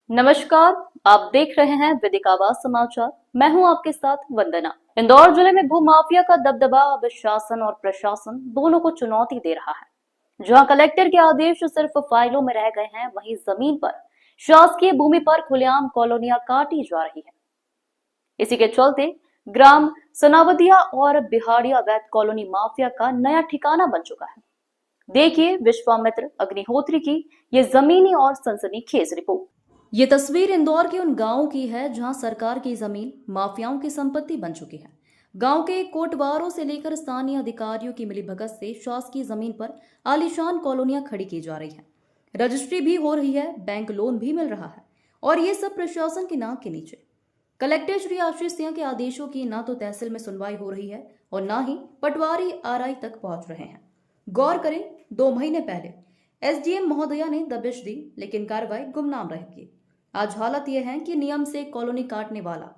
नमस्कार। आप देख रहे हैं विदिक आवाज समाचार। मैं हूं आपके साथ वंदना। इंदौर जिले में भूमाफिया का दबदबा अब शासन और प्रशासन दोनों को चुनौती दे रहा है। जहां कलेक्टर के आदेश सिर्फ फाइलों में रह गए हैं, वहीं जमीन पर शासकीय भूमि पर खुलेआम कॉलोनियां काटी जा रही है। इसी के चलते ग्राम सनावदिया और बिहाड़िया अवैध कॉलोनी माफिया का नया ठिकाना बन चुका है। देखिए विश्वामित्र अग्निहोत्री की ये जमीनी और सनसनीखेज रिपोर्ट। ये तस्वीर इंदौर के उन गांवों की है जहां सरकार की जमीन माफियाओं की संपत्ति बन चुकी है। गांव के कोटवारों से लेकर स्थानीय अधिकारियों की मिलीभगत से शासकीय जमीन पर आलीशान कॉलोनियां खड़ी की जा रही हैं। रजिस्ट्री भी हो रही है, बैंक लोन भी मिल रहा है, और ये सब प्रशासन की नाक के नीचे। कलेक्टर श्री आशीष सिंह के आदेशों की ना तो तहसील में सुनवाई हो रही है और ना ही पटवारी आरआई तक पहुंच रहे हैं। गौर करें, 2 महीने पहले एसडीएम महोदया ने दबिश दी, लेकिन कार्रवाई गुमनाम रहेगी। आज हालत यह है कि नियम से कॉलोनी काटने वाला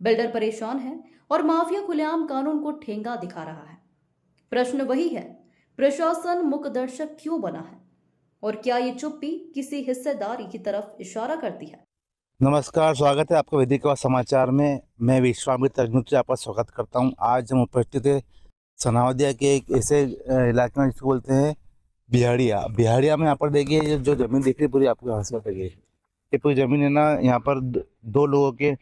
बिल्डर परेशान है और माफिया खुलेआम कानून को ठेंगा दिखा रहा है। प्रश्न वही है, प्रशासन मुकदर्शक क्यों बना है और क्या ये चुप्पी किसी हिस्सेदारी की तरफ इशारा करती है? नमस्कार, स्वागत है आपका वैदिक आवाज समाचार में। मैं विश्वामित्र अग्निहोत्री आपका स्वागत करता हूं। आज हम उपस्थित है सनावदिया के एक ऐसे इलाके में जिसको बोलते हैं बिहाड़िया। बिहाड़िया में यहाँ पर देखिए, ये जो जमीन दिख रही है पूरी आपको हासिल लगी, ये पूरी जमीन है ना। यहाँ पर दो लोगों के,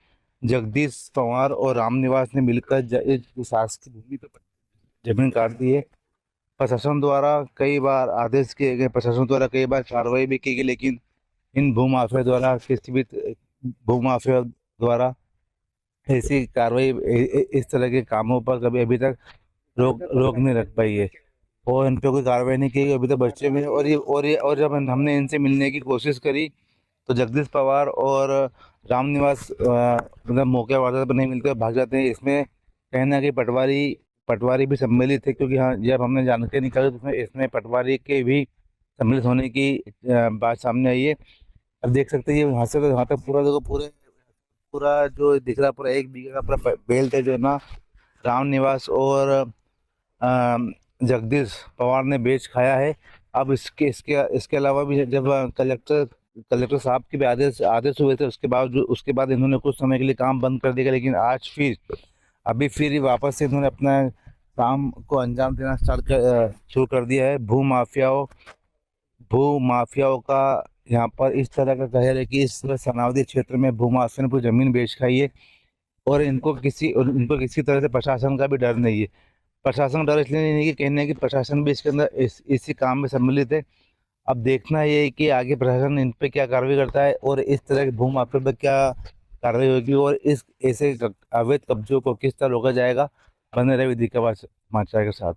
जगदीश पवार और रामनिवास ने मिलकर इस शासकीय भूमि पर जमीन काट दी है। प्रशासन द्वारा कई बार आदेश किए गए, प्रशासन द्वारा कई बार कार्रवाई भी की गई, लेकिन इन भूमाफिया द्वारा किसी भी भूमाफिया द्वारा ऐसी कार्रवाई इस तरह के कामों पर कभी अभी तक रोक नहीं रख पाई है और इन पे कोई कार्रवाई नहीं की गई अभी तक बच्चे में। और जब हमने इनसे मिलने की कोशिश करी तो जगदीश पवार और रामनिवास मतलब मौके वारदात पर नहीं मिलकर भाग जाते हैं। इसमें कहीं ना कहीं पटवारी पटवारी भी सम्मिलित थे, क्योंकि हाँ, जब हमने जानकारी निकाली तो इसमें पटवारी के भी सम्मिलित होने की बात सामने आई है। अब देख सकते हैं यहाँ से तो यहाँ तक पूरा देखो, पूरा जो दिख रहा है पूरा 1 बीघा का पूरा बेल्ट है जो ना राम निवास और जगदीश पवार ने बेच खाया है। अब इसके इसके इसके अलावा भी जब कलेक्टर साहब के भी आदेश आदेश हुए थे, उसके बाद इन्होंने कुछ समय के लिए काम बंद कर दिया, लेकिन आज अभी फिर वापस से इन्होंने अपना काम को अंजाम देना शुरू कर दिया है। भू माफियाओं का यहाँ पर इस तरह का कहर है कि इस सनावदी क्षेत्र में भूमाफिया ने पूरी जमीन बेच खाई है और इनको किसी तरह से प्रशासन का भी डर नहीं है। प्रशासन का डर इसलिए नहीं है कि कहने की प्रशासन भी इसके अंदर इसी काम में सम्मिलित है। अब देखना ये है कि आगे प्रशासन इन पे क्या कार्रवाई करता है और इस तरह के भूमाफिया पर क्या कार्रवाई होगी और इस ऐसे अवैध कब्जों को किस तरह रोका जाएगा। बने रहे विदिक आवाज समाचार के साथ।